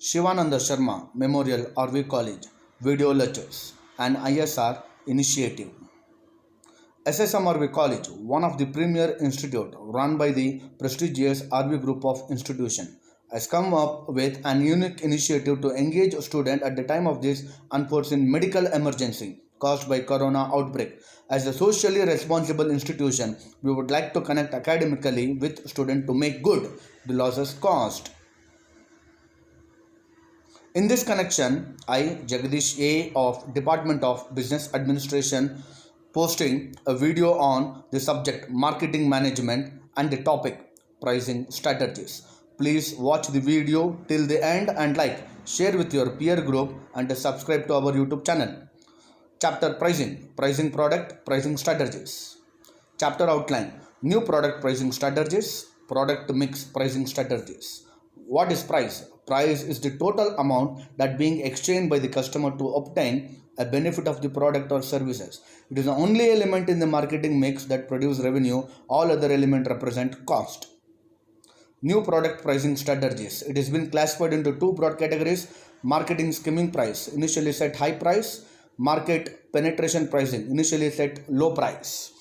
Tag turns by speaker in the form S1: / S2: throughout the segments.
S1: Shivananda Sharma Memorial RV College Video Lectures and ISR Initiative. SSMRV College, one of the premier institute run by the prestigious RV Group of Institution, has come up with an unique initiative to engage students at the time of this unforeseen medical emergency caused by corona outbreak. As a socially responsible institution, we would like to connect academically with students to make good the losses caused. In this connection, I, Jagadish A of Dept of Business Administration, posting a video on the subject marketing management and the topic pricing strategies. Please watch the video till the end and share with your peer group and subscribe to our YouTube channel. Chapter pricing product, pricing strategies. Chapter outline, new product pricing strategies, product mix pricing strategies. What is price? Price is the total amount that being exchanged by the customer to obtain a benefit of the product or services. It is the only element in the marketing mix that produces revenue. All other elements represent cost. New product pricing strategies. It has been classified into two broad categories. Marketing skimming price, initially set high price. Market penetration pricing, initially set low price.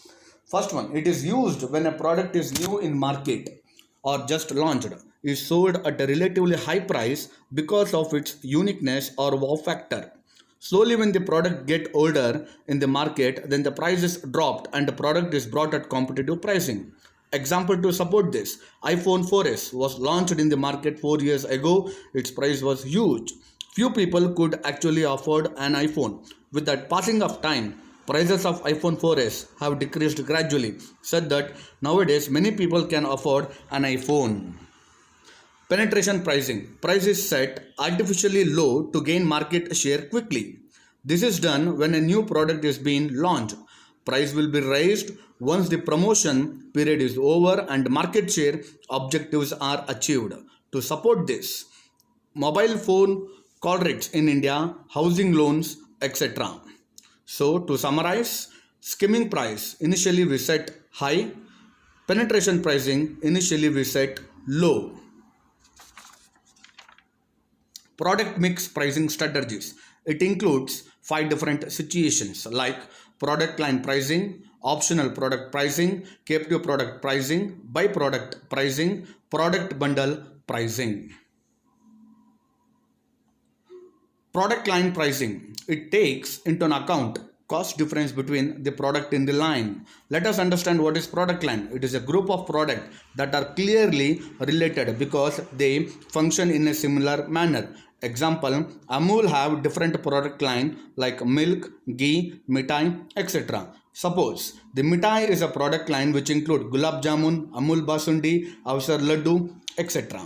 S1: First one, it is used when a product is new in market or just launched, is sold at a relatively high price because of its uniqueness or wow factor. Slowly when the product gets older in the market, then the price is dropped and the product is brought at competitive pricing. Example to support this, iPhone 4S was launched in the market 4 years ago. Its price was huge. Few people could actually afford an iPhone. With that passing of time, prices of iPhone 4S have decreased gradually, such that nowadays many people can afford an iPhone. Penetration pricing. Price is set artificially low to gain market share quickly. This is done when a new product is being launched. Price will be raised once the promotion period is over and market share objectives are achieved. To support this, mobile phone call rates in India, housing loans, etc. So to summarize, skimming price, initially we set high. Penetration pricing, initially we set low. Product mix pricing strategies. It includes 5 different situations like product line pricing, optional product pricing, captive product pricing, by-product pricing, product bundle pricing. Product line pricing. It takes into account cost difference between the product in the line. Let us understand what is product line. It is a group of products that are clearly related because they function in a similar manner. Example, Amul have different product line like milk, ghee, mithai, etc. Suppose the mithai is a product line which include gulab jamun, Amul basundi, Avsar laddu, etc.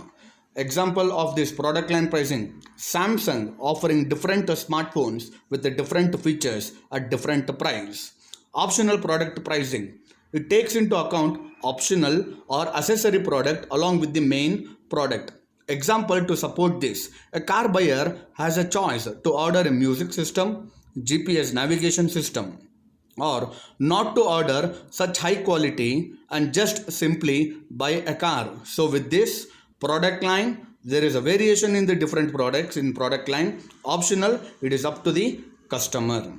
S1: Example of this product line pricing, Samsung offering different smartphones with the different features at different price. Optional product pricing. It takes into account optional or accessory product along with the main product. Example to support this, a car buyer has a choice to order a music system, GPS navigation system, or not to order such high quality and just simply buy a car. So with this product line, there is a variation in the different products in product line. Optional, it is up to the customer.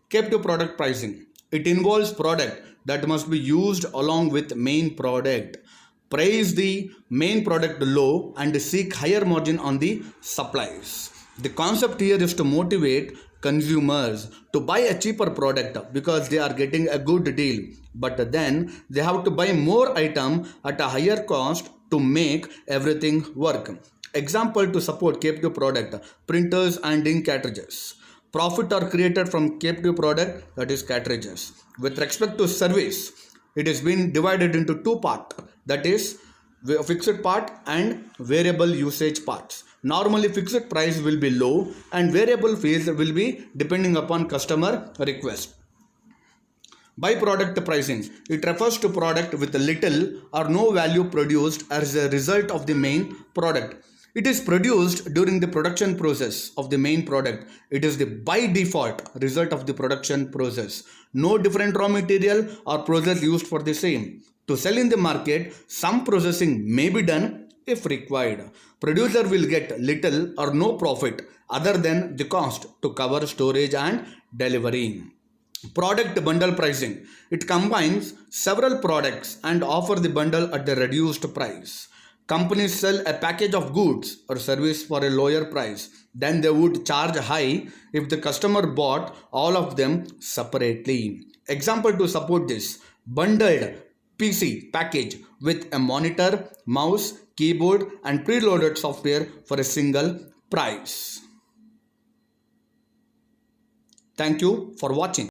S1: Captive product pricing. It involves product that must be used along with main product. Price the main product low and seek higher margin on the supplies. The concept here is to motivate consumers to buy a cheaper product because they are getting a good deal, but then they have to buy more item at a higher cost to make everything work. Example to support captive product, printers and ink cartridges. Profit are created from captive product, that is cartridges. With respect to service, it has been divided into two parts, that is fixed part and variable usage parts. Normally fixed price will be low and variable fees will be depending upon customer request. By product pricing, it refers to product with little or no value produced as a result of the main product. It is produced during the production process of the main product. It is the by default result of the production process. No different raw material or process used for the same. To sell in the market, some processing may be done if required. Producer will get little or no profit other than the cost to cover storage and delivery. Product bundle pricing. It combines several products and offer the bundle at a reduced price. Companies sell a package of goods or service for a lower price than they would charge high if the customer bought all of them separately. Example to support this: bundled PC package with a monitor, mouse, keyboard and preloaded software for a single price. Thank you for watching.